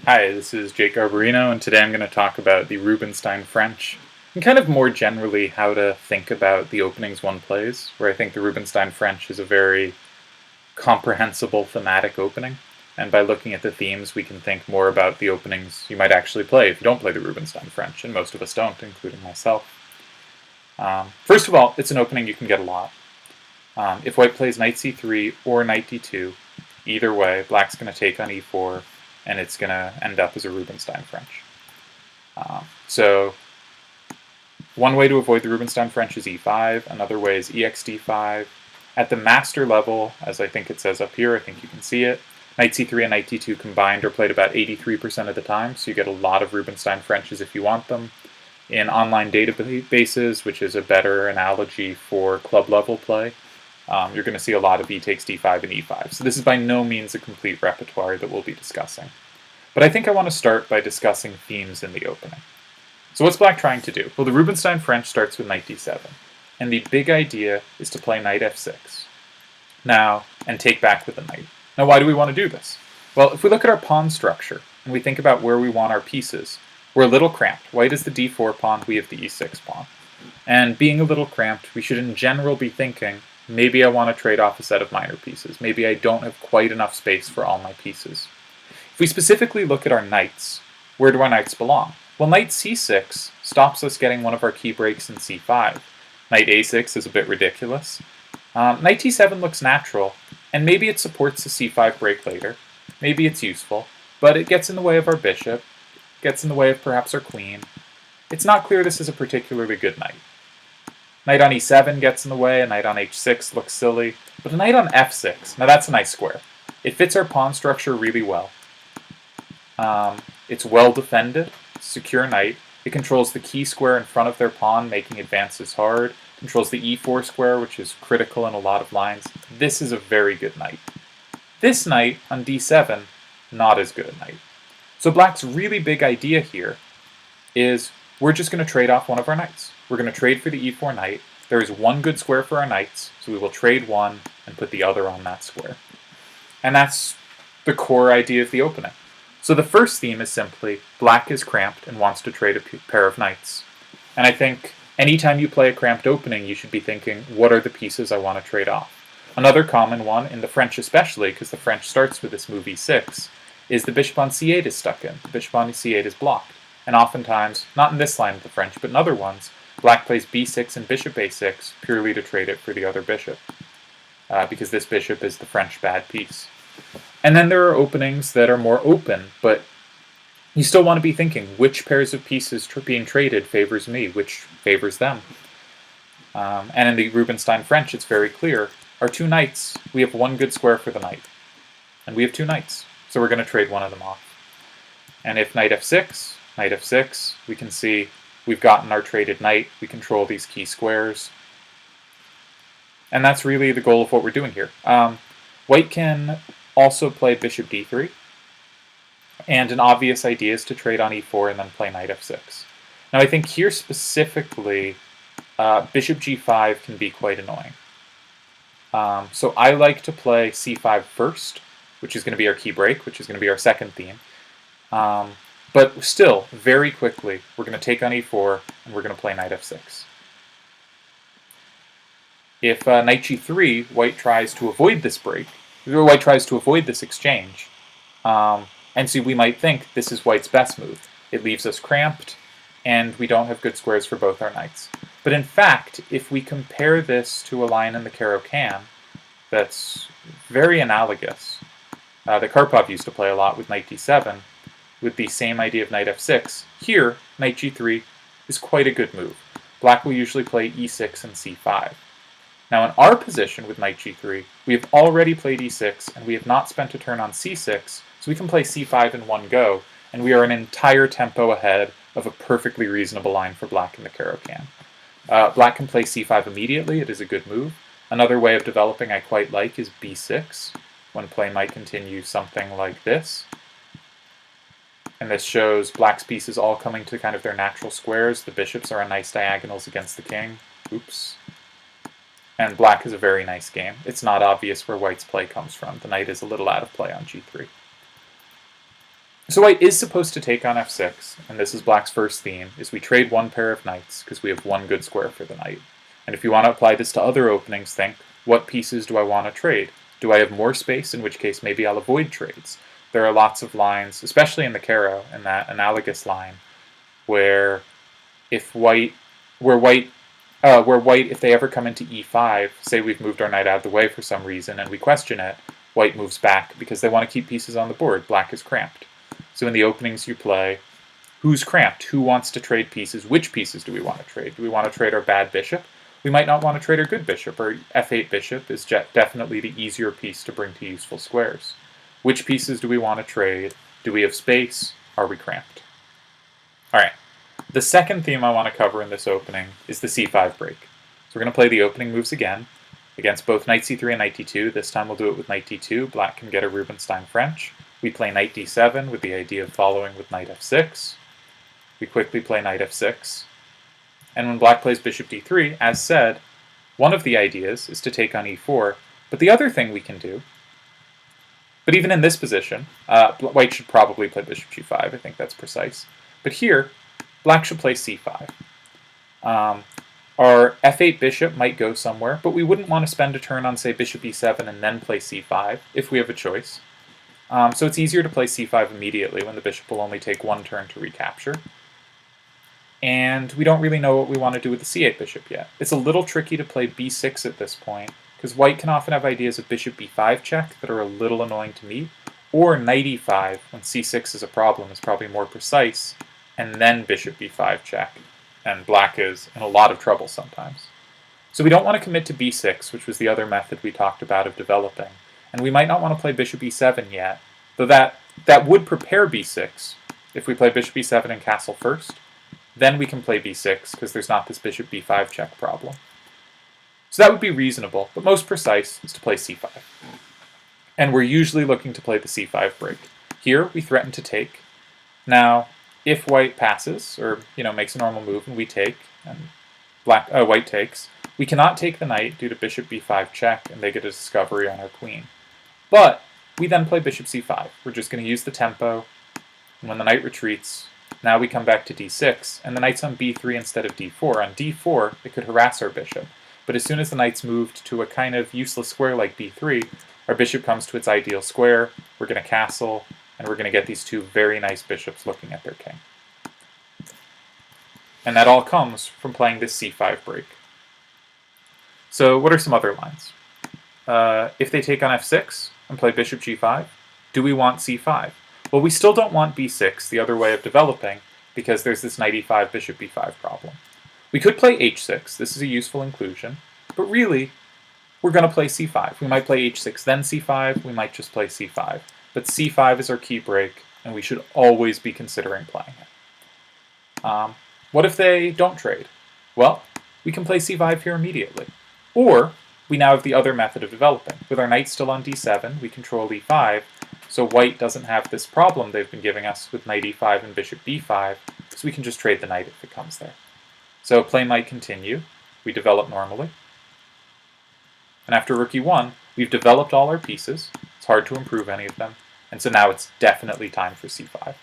Hi, this is Jake Garbarino, and today I'm going to talk about the Rubinstein French, and kind of more generally how to think about the openings one plays, where I think the Rubinstein French is a very comprehensible thematic opening, and by looking at the themes we can think more about the openings you might actually play if you don't play the Rubinstein French, and most of us don't, including myself. First of all, it's an opening you can get a lot. If white plays knight c3 or knight d2, either way, black's going to take on e4, and it's going to end up as a Rubinstein French. So one way to avoid the Rubinstein French is e5, another way is exd5. At the master level, as I think it says up here, I think you can see it, knight c3 and knight d2 combined are played about 83% of the time, so you get a lot of Rubinstein Frenches if you want them. In online databases, which is a better analogy for club level play, you're going to see a lot of e takes d5 and e5. So this is by no means a complete repertoire that we'll be discussing. But I think I want to start by discussing themes in the opening. So what's black trying to do? Well, the Rubinstein French starts with knight d7. And the big idea is to play knight f6. Now, and take back with the knight. Now, why do we want to do this? Well, if we look at our pawn structure, and we think about where we want our pieces, we're a little cramped. White is the d4 pawn, we have the e6 pawn. And being a little cramped, we should in general be thinking, maybe I want to trade off a set of minor pieces. Maybe I don't have quite enough space for all my pieces. If we specifically look at our knights, where do our knights belong? Well, knight c6 stops us getting one of our key breaks in c5. Knight a6 is a bit ridiculous. Knight t7 looks natural, and maybe it supports the c5 break later. Maybe it's useful, but it gets in the way of our bishop, gets in the way of perhaps our queen. It's not clear this is a particularly good knight. Knight on e7 gets in the way, a knight on h6 looks silly, but a knight on f6, now that's a nice square. It fits our pawn structure really well. It's well defended, secure knight. It controls the key square in front of their pawn, making advances hard. Controls the e4 square, which is critical in a lot of lines. This is a very good knight. This knight on d7, not as good a knight. So black's really big idea here is we're just going to trade off one of our knights. We're going to trade for the e4 knight. There is one good square for our knights, so we will trade one and put the other on that square. And that's the core idea of the opening. So the first theme is simply black is cramped and wants to trade a pair of knights. And I think anytime you play a cramped opening, you should be thinking, what are the pieces I want to trade off? Another common one, in the French especially, because the French starts with this move e6, is the bishop on c8 is stuck in. The bishop on c8 is blocked. And oftentimes, not in this line of the French, but in other ones, black plays b6 and bishop a6 purely to trade it for the other bishop, because this bishop is the French bad piece. And then there are openings that are more open, but you still want to be thinking, which pairs of pieces being traded favors me, which favors them? And in the Rubinstein French, it's very clear. Our two knights, we have one good square for the knight. And we have two knights, so we're going to trade one of them off. And if knight f6, we can see we've gotten our traded knight, we control these key squares. And that's really the goal of what we're doing here. White can also play bishop d3, and an obvious idea is to trade on e4 and then play knight f6. Now I think here specifically, bishop g5 can be quite annoying. So I like to play c5 first, which is going to be our key break, which is going to be our second theme. But still, very quickly, we're going to take on e4, and we're going to play knight f6. If knight g3, white tries to avoid this break, white tries to avoid this exchange, and so we might think this is white's best move. It leaves us cramped, and we don't have good squares for both our knights. But in fact, if we compare this to a line in the Caro-Kann that's very analogous, that Karpov used to play a lot with knight d7, with the same idea of knight f6, here, knight g3 is quite a good move. Black will usually play e6 and c5. Now in our position with knight g3, we have already played e6, and we have not spent a turn on c6, so we can play c5 in one go, and we are an entire tempo ahead of a perfectly reasonable line for black in the Caro-Kann. Black can play c5 immediately, it is a good move. Another way of developing I quite like is b6, when play might continue something like this. And this shows black's pieces all coming to kind of their natural squares. The bishops are on nice diagonals against the king. Oops. And black is a very nice game. It's not obvious where white's play comes from. The knight is a little out of play on g3. So white is supposed to take on f6, and this is black's first theme, is we trade one pair of knights, because we have one good square for the knight. And if you want to apply this to other openings, think, what pieces do I want to trade? Do I have more space, in which case maybe I'll avoid trades? There are lots of lines, especially in the Caro, in that analogous line, where if white, if they ever come into e5, say we've moved our knight out of the way for some reason and we question it, white moves back because they want to keep pieces on the board. Black is cramped. So in the openings you play, who's cramped? Who wants to trade pieces? Which pieces do we want to trade? Do we want to trade our bad bishop? We might not want to trade our good bishop. Our f8 bishop is definitely the easier piece to bring to useful squares. Which pieces do we want to trade? Do we have space? Are we cramped? Alright, the second theme I want to cover in this opening is the c5 break. So we're going to play the opening moves again, against both knight c3 and knight d2. This time we'll do it with knight d2. Black can get a Rubinstein French. We play knight d7 with the idea of following with knight f6. We quickly play knight f6. And when black plays bishop d3, as said, one of the ideas is to take on e4, but the other thing we can do, but even in this position, white should probably play bishop g5, I think that's precise. But here, black should play c5. Our f8 bishop might go somewhere, but we wouldn't want to spend a turn on, say, bishop e7 and then play c5, if we have a choice. So it's easier to play c5 immediately when the bishop will only take one turn to recapture. And we don't really know what we want to do with the c8 bishop yet. It's a little tricky to play b6 at this point, because white can often have ideas of bishop b5 check that are a little annoying to meet, or knight e5 when c6 is a problem is probably more precise, and then bishop b5 check, and black is in a lot of trouble sometimes. So we don't want to commit to b6, which was the other method we talked about of developing, and we might not want to play bishop e7 yet, though that would prepare b6 if we play bishop e7 and castle first. Then we can play b6, because there's not this bishop b5 check problem. So that would be reasonable, but most precise is to play c5. And we're usually looking to play the c5 break. Here, we threaten to take. Now, if white passes, or makes a normal move and we take, and white takes, we cannot take the knight due to bishop b5 check, and they get a discovery on our queen. But we then play bishop c5. We're just going to use the tempo, and when the knight retreats, now we come back to d6, and the knight's on b3 instead of d4. On d4, it could harass our bishop, but as soon as the knight's moved to a kind of useless square like b3, our bishop comes to its ideal square, we're going to castle, and we're going to get these two very nice bishops looking at their king. And that all comes from playing this c5 break. So what are some other lines? If they take on f6 and play bishop g5, do we want c5? Well, we still don't want b6, the other way of developing, because there's this knight e5, bishop b5 problem. We could play h6, this is a useful inclusion, but really, we're going to play c5. We might play h6, then c5, we might just play c5. But c5 is our key break, and we should always be considering playing it. What if they don't trade? Well, we can play c5 here immediately. Or, we now have the other method of developing. With our knight still on d7, we control e5, so white doesn't have this problem they've been giving us with knight e5 and bishop b5, so we can just trade the knight if it comes there. So play might continue. We develop normally. And after rook e1, we've developed all our pieces. It's hard to improve any of them. And so now it's definitely time for c5.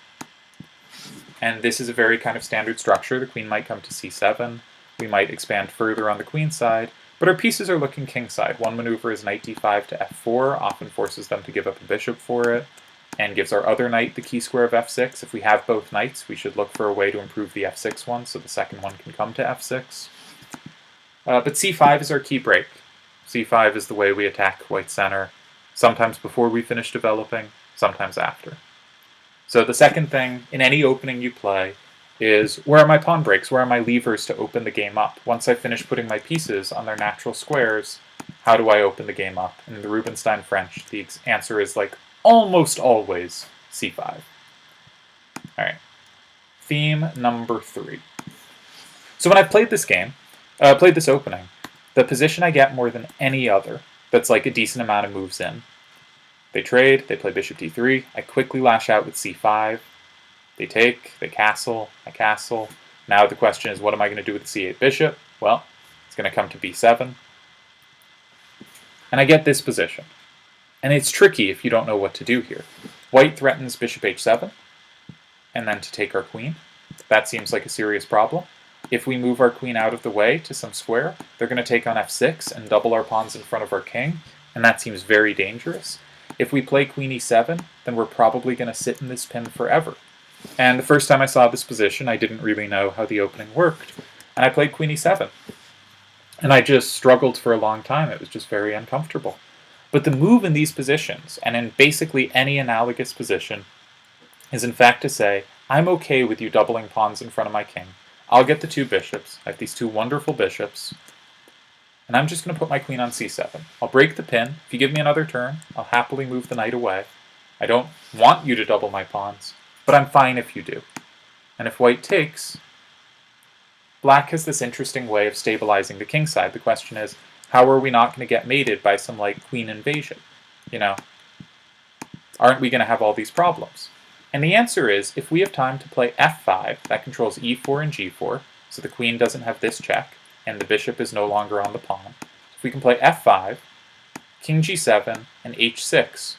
And this is a very kind of standard structure. The queen might come to c7. We might expand further on the queen side. But our pieces are looking kingside. One maneuver is knight d5 to f4, often forces them to give up a bishop for it, and gives our other knight the key square of f6. If we have both knights, we should look for a way to improve the f6 one, so the second one can come to f6. But c5 is our key break. c5 is the way we attack white center, sometimes before we finish developing, sometimes after. So the second thing in any opening you play is, where are my pawn breaks? Where are my levers to open the game up? Once I finish putting my pieces on their natural squares, how do I open the game up? And in the Rubinstein French, the answer is almost always c5. Alright, theme number 3. So when I've played this game, played this opening, the position I get more than any other that's a decent amount of moves in. They trade, they play bishop d3, I quickly lash out with c5, they take, they castle, I castle. Now the question is, what am I going to do with the c8 bishop? Well, it's going to come to b7. And I get this position. And it's tricky if you don't know what to do here. White threatens bishop h7. and then to take our queen. That seems like a serious problem. If we move our queen out of the way to some square, they're going to take on f6 and double our pawns in front of our king, and that seems very dangerous. If we play queen e7, then we're probably going to sit in this pin forever. And the first time I saw this position, I didn't really know how the opening worked, and I played queen e7. And I just struggled for a long time. It was just very uncomfortable. But the move in these positions, and in basically any analogous position, is in fact to say, I'm okay with you doubling pawns in front of my king. I'll get the two bishops. I have these two wonderful bishops. And I'm just going to put my queen on c7. I'll break the pin. If you give me another turn, I'll happily move the knight away. I don't want you to double my pawns, but I'm fine if you do. And if white takes, black has this interesting way of stabilizing the king side. The question is, how are we not going to get mated by some, like, queen invasion? You know, aren't we going to have all these problems? And the answer is, if we have time to play f5, that controls e4 and g4, so the queen doesn't have this check, and the bishop is no longer on the pawn. If we can play f5, king g7, and h6,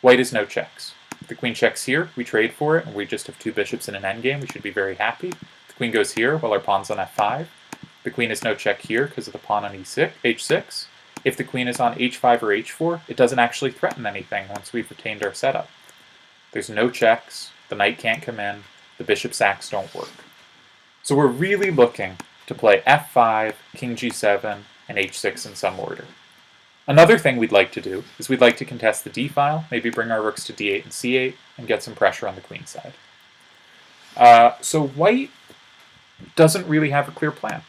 white has no checks. If the queen checks here, we trade for it, and we just have two bishops in an endgame. We should be very happy. The queen goes here while our pawn's on f5. The queen has no check here because of the pawn on h6. If the queen is on h5 or h4, it doesn't actually threaten anything once we've retained our setup. There's no checks, the knight can't come in, the bishop sacks don't work. So we're really looking to play f5, king g7, and h6 in some order. Another thing we'd like to do is we'd like to contest the d-file, maybe bring our rooks to d8 and c8, and get some pressure on the queen side. So white doesn't really have a clear plan.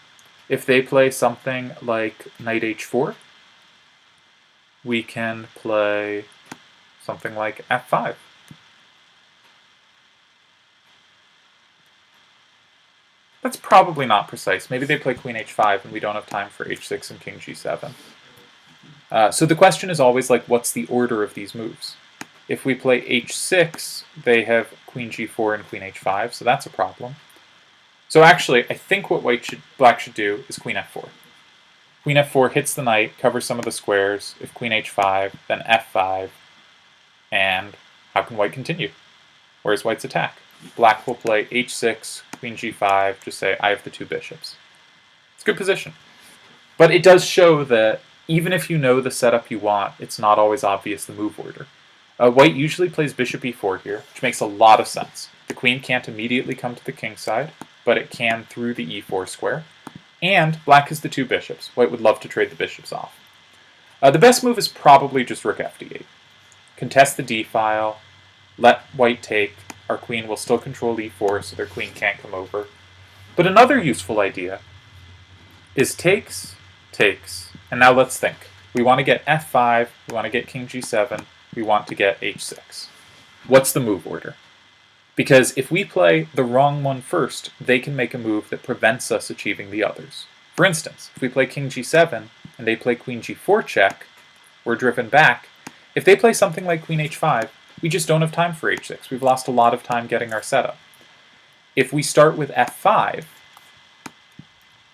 If they play something like knight h4, we can play something like f5. That's probably not precise. Maybe they play queen h5 and we don't have time for h6 and king g7. So the question is always, like, what's the order of these moves? If we play h6, they have queen g4 and queen h5, so that's a problem. So actually, I think what black should do is queen f4. Queen f4 hits the knight, covers some of the squares. If queen h5, then f5, and how can white continue? Where's white's attack? Black will play h6, queen g5, just say, I have the two bishops. It's a good position. But it does show that even if you know the setup you want, it's not always obvious the move order. White usually plays bishop e4 here, which makes a lot of sense. The queen can't immediately come to the king side, but it can through the e4 square. And black has the two bishops. White would love to trade the bishops off. The best move is probably just rook fd8. Contest the d-file, let white take. Our queen will still control e4, so their queen can't come over. But another useful idea is takes, and now let's think. We want to get f5, we want to get king g7, we want to get h6. What's the move order? Because if we play the wrong one first, they can make a move that prevents us achieving the others. For instance, if we play king g7 and they play queen g4 check, we're driven back. If they play something like queen h5, we just don't have time for h6. We've lost a lot of time getting our setup. If we start with f5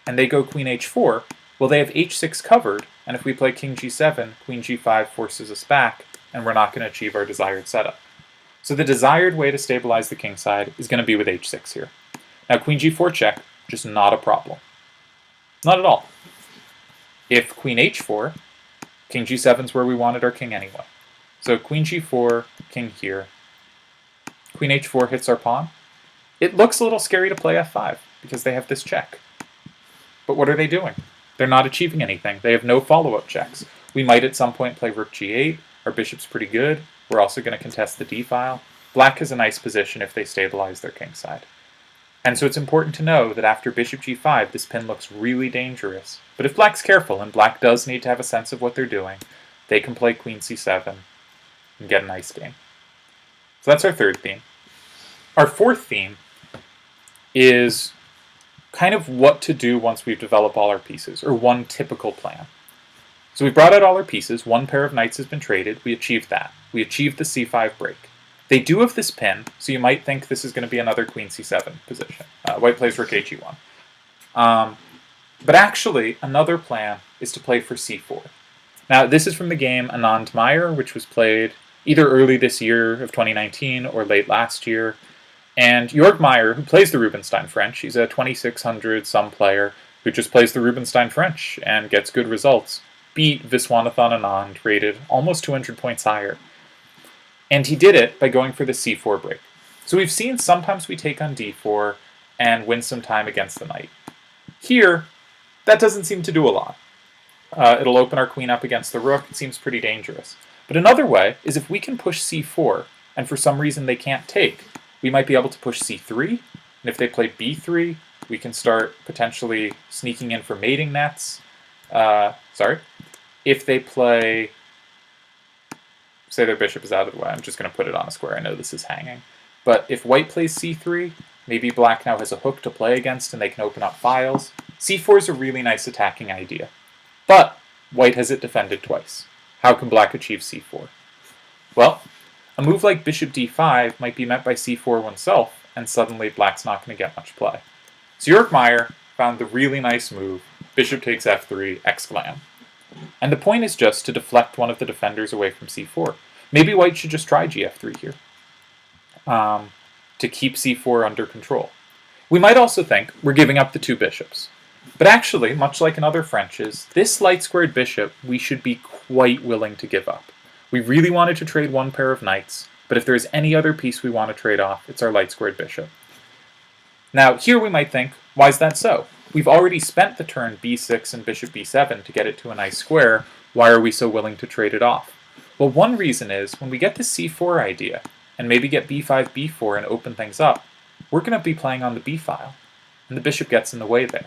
and they go queen h4, well, they have h6 covered, and if we play king g7, queen g5 forces us back, and we're not going to achieve our desired setup. So the desired way to stabilize the king side is going to be with h6 here. Now, queen g4 check, just not a problem. Not at all. If queen h4, king g7 is where we wanted our king anyway. So queen g4, king here. Queen h4 hits our pawn. It looks a little scary to play f5 because they have this check. But what are they doing? They're not achieving anything. They have no follow-up checks. We might at some point play rook g8. Our bishop's pretty good. We're also going to contest the d-file. Black is a nice position if they stabilize their king side. And so it's important to know that after bishop g5, this pin looks really dangerous. But if black's careful, and black does need to have a sense of what they're doing, they can play queen c7 and get a nice game. So that's our third theme. Our fourth theme is kind of what to do once we've developed all our pieces, or one typical plan. So we brought out all our pieces, one pair of knights has been traded, we achieved that. We achieved the c5 break. They do have this pin, so you might think this is going to be another queen c7 position. White plays rook he1. But actually, another plan is to play for c4. Now, this is from the game Anand Meyer, which was played either early this year of 2019 or late last year. And Jörg Meyer, who plays the Rubinstein French, he's a 2600 some player who just plays the Rubinstein French and gets good results, beat Viswanathan Anand, rated almost 200 points higher. And he did it by going for the c4 break. So we've seen sometimes we take on d4 and win some time against the knight. Here, that doesn't seem to do a lot. It'll open our queen up against the rook. It seems pretty dangerous. But another way is if we can push c4, and for some reason they can't take, we might be able to push c3, and if they play b3, we can start potentially sneaking in for mating nets. If they play, say their bishop is out of the way, I'm just going to put it on a square, I know this is hanging. But if white plays c3, maybe black now has a hook to play against and they can open up files. c4 is a really nice attacking idea. But white has it defended twice. How can black achieve c4? Well, a move like bishop d5 might be met by c4 oneself, and suddenly black's not going to get much play. So Jörg Meyer found the really nice move, bishop takes f3, exclam. And the point is just to deflect one of the defenders away from c4. Maybe white should just try gf3 here to keep c4 under control. We might also think we're giving up the two bishops. But actually, much like in other Frenches, this light-squared bishop we should be quite willing to give up. We really wanted to trade one pair of knights, but if there's any other piece we want to trade off, it's our light-squared bishop. Now, here we might think, why is that so? We've already spent the turn b6 and bishop b7 to get it to a nice square. Why are we so willing to trade it off? Well, one reason is, when we get the c4 idea, and maybe get b5, b4 and open things up, we're going to be playing on the b file, and the bishop gets in the way there.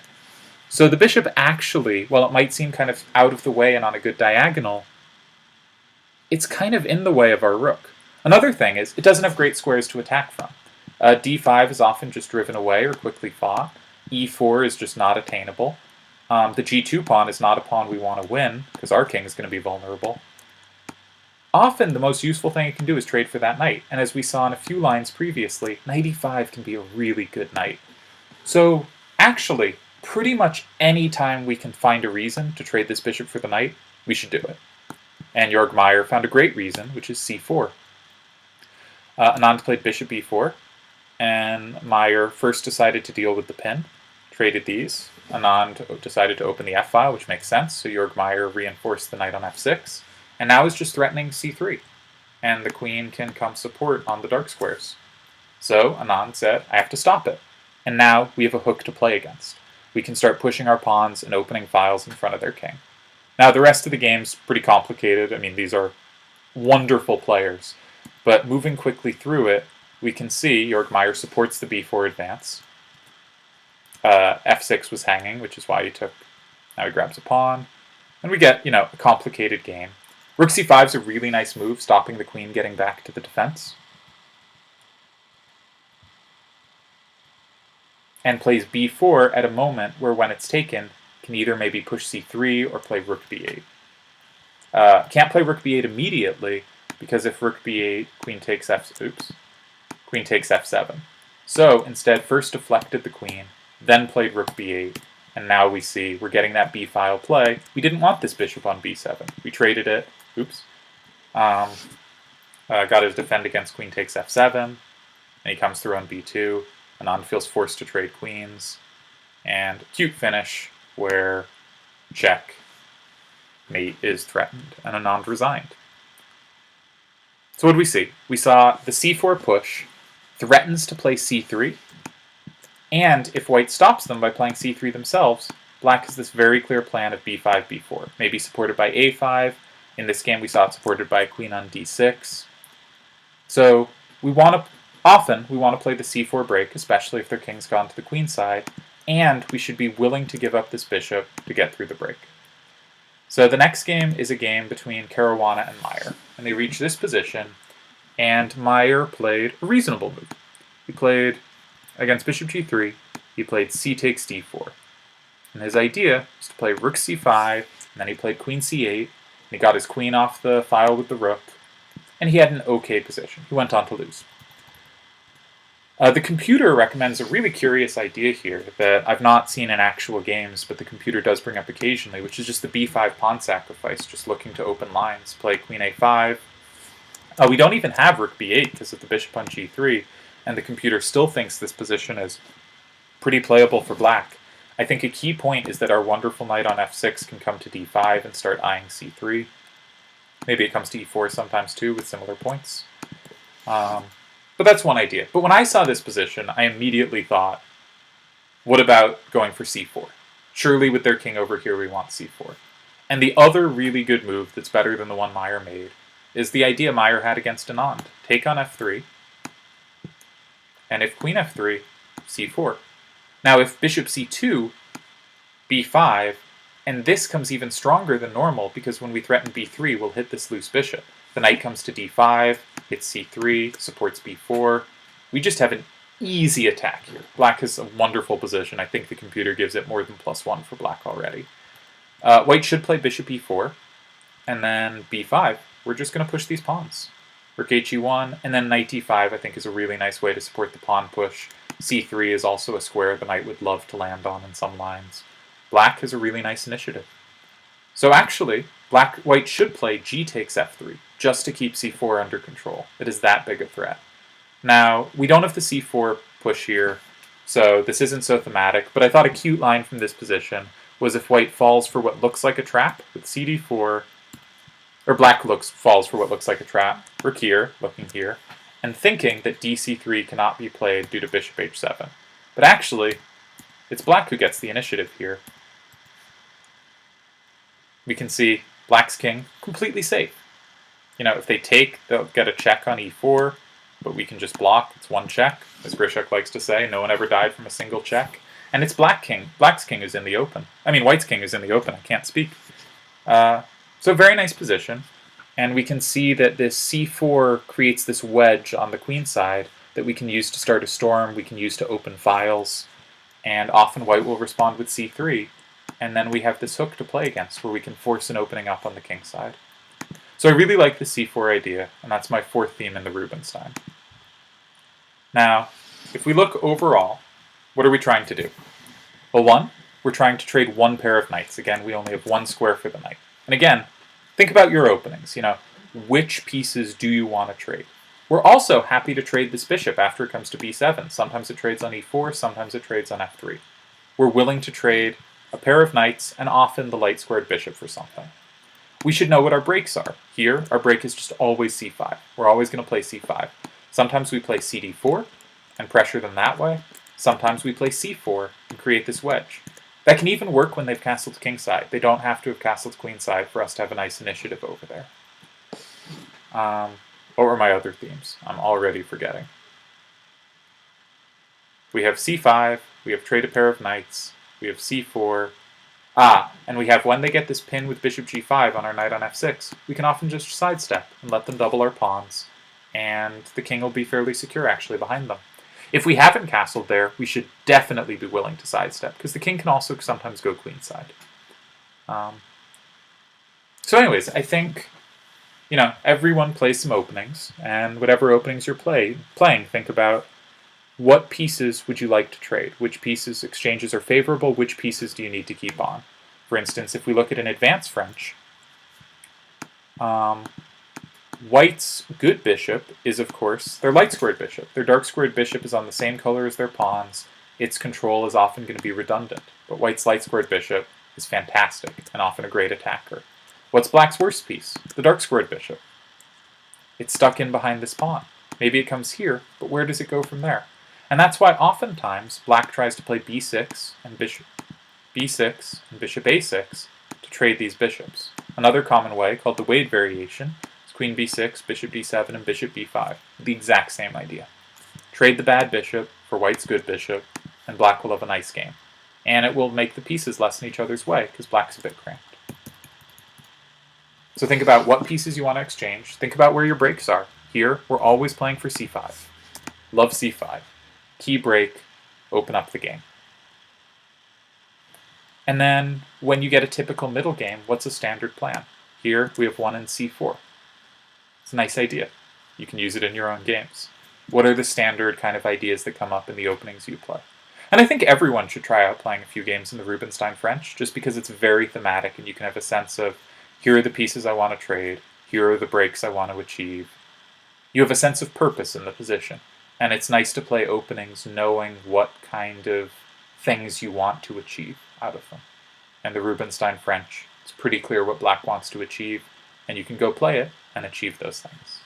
So the bishop actually, while it might seem kind of out of the way and on a good diagonal, it's kind of in the way of our rook. Another thing is, it doesn't have great squares to attack from. d5 is often just driven away or quickly fought. e4 is just not attainable. The g2 pawn is not a pawn we want to win, because our king is going to be vulnerable. Often the most useful thing it can do is trade for that knight, and as we saw in a few lines previously, knight e5 can be a really good knight. So actually, pretty much any time we can find a reason to trade this bishop for the knight, we should do it. And Jörg Meyer found a great reason, which is c4. Anand played bishop b4, and Meyer first decided to deal with the pin, traded these. Anand decided to open the f-file, which makes sense, so Jörg Meyer reinforced the knight on f6, and now is just threatening c3, and the queen can come support on the dark squares. So Anand said, I have to stop it, and now we have a hook to play against. We can start pushing our pawns and opening files in front of their king. Now the rest of the game's pretty complicated. I mean, these are wonderful players, but moving quickly through it, we can see Jörg Meyer supports the b4 advance. f6 was hanging, which is why he took, now he grabs a pawn, and we get, a complicated game. Rook c5 is a really nice move, stopping the queen getting back to the defense. And plays b4 at a moment where, when it's taken, can either maybe push c3 or play rook b8. Can't play rook b8 immediately, because if rook b8, queen takes f7. So instead, first deflected the queen, then played rook b8, and now we see we're getting that b file play. We didn't want this bishop on b7. We traded it. Got to defend against queen takes f7, and he comes through on b2. Anand feels forced to trade queens, and cute finish where check, mate is threatened, and Anand resigned. So what did we see? We saw the c4 push threatens to play c3, and if white stops them by playing c3 themselves, black has this very clear plan of b5, b4, maybe supported by a5. In this game we saw it supported by a queen on d6. So often we want to play the c4 break, especially if their king's gone to the queen side, and we should be willing to give up this bishop to get through the break. So the next game is a game between Caruana and Meyer, and they reach this position, and Meyer played a reasonable move. He played, against bishop g3, he played c takes d4. And his idea was to play rook c5, and then he played queen c8, and he got his queen off the file with the rook, and he had an okay position. He went on to lose. The computer recommends a really curious idea here that I've not seen in actual games, but the computer does bring up occasionally, which is just the b5 pawn sacrifice, just looking to open lines. Play queen a5. We don't even have rook b8 because of the bishop on g3, and the computer still thinks this position is pretty playable for black, I think a key point is that our wonderful knight on f6 can come to d5 and start eyeing c3. Maybe it comes to e4 sometimes too with similar points. But that's one idea. But when I saw this position, I immediately thought, what about going for c4? Surely with their king over here we want c4. And the other really good move that's better than the one Meyer made is the idea Meyer had against Anand. Take on f3, and if queen f3, c4. Now if bishop c2, b5, and this comes even stronger than normal because when we threaten b3, we'll hit this loose bishop. The knight comes to d5, hits c3, supports b4. We just have an easy attack here. Black has a wonderful position. I think the computer gives it more than +1 for black already. White should play bishop e4, and then b5. We're just going to push these pawns. Rook he1, and then knight d5 I think is a really nice way to support the pawn push. c3 is also a square the knight would love to land on in some lines. Black has a really nice initiative. So actually, white should play g takes f3, just to keep c4 under control. It is that big a threat. Now, we don't have the c4 push here, so this isn't so thematic, but I thought a cute line from this position was if white falls for what looks like a trap with cd4, or black falls for what looks like a trap, rook here, looking here, and thinking that dc3 cannot be played due to bishop h7. But actually, it's black who gets the initiative here. We can see black's king completely safe. You know, if they take, they'll get a check on e4, but we can just block. It's one check, as Grishuk likes to say. No one ever died from a single check. And it's black's king is in the open. I mean, white's king is in the open. I can't speak. So very nice position. And we can see that this c4 creates this wedge on the queen side that we can use to start a storm, we can use to open files, and often white will respond with c3. And then we have this hook to play against where we can force an opening up on the king side. So I really like the c4 idea, and that's my fourth theme in the Rubinstein. Now, if we look overall, what are we trying to do? Well, one, we're trying to trade one pair of knights. Again, we only have one square for the knight. And again, think about your openings. You know, which pieces do you want to trade? We're also happy to trade this bishop after it comes to b7. Sometimes it trades on e4, sometimes it trades on f3. We're willing to trade a pair of knights and often the light-squared bishop for something. We should know what our breaks are. Here, our break is just always c5. We're always going to play c5. Sometimes we play cd4 and pressure them that way. Sometimes we play c4 and create this wedge. That can even work when they've castled kingside. They don't have to have castled queenside for us to have a nice initiative over there. What were my other themes? I'm already forgetting. We have c5, we have trade a pair of knights, we have c4, and we have when they get this pin with bishop g5 on our knight on f6, we can often just sidestep and let them double our pawns, and the king will be fairly secure actually behind them. If we haven't castled there, we should definitely be willing to sidestep, because the king can also sometimes go queenside. So anyways, I think, you know, everyone plays some openings, and whatever openings you're playing, think about what pieces would you like to trade? Which pieces exchanges are favorable? Which pieces do you need to keep on? For instance, if we look at an advanced French, white's good bishop is, of course, their light-squared bishop. Their dark-squared bishop is on the same color as their pawns. Its control is often going to be redundant. But white's light-squared bishop is fantastic and often a great attacker. What's black's worst piece? The dark-squared bishop. It's stuck in behind this pawn. Maybe it comes here, but where does it go from there? And that's why oftentimes black tries to play b6 and bishop b6 and bishop a6 to trade these bishops. Another common way, called the Wade variation, is queen b6, bishop d7, and bishop b5. The exact same idea. Trade the bad bishop for white's good bishop, and black will have a nice game. And it will make the pieces less in each other's way, because black's a bit cramped. So think about what pieces you want to exchange. Think about where your breaks are. Here, we're always playing for c5. Love c5. Key break, open up the game. And then, when you get a typical middle game, what's a standard plan? Here, we have one in c4. It's a nice idea. You can use it in your own games. What are the standard kind of ideas that come up in the openings you play? And I think everyone should try out playing a few games in the Rubinstein French, just because it's very thematic and you can have a sense of, here are the pieces I want to trade, here are the breaks I want to achieve. You have a sense of purpose in the position. And it's nice to play openings knowing what kind of things you want to achieve out of them. And the Rubinstein French, it's pretty clear what black wants to achieve, and you can go play it and achieve those things.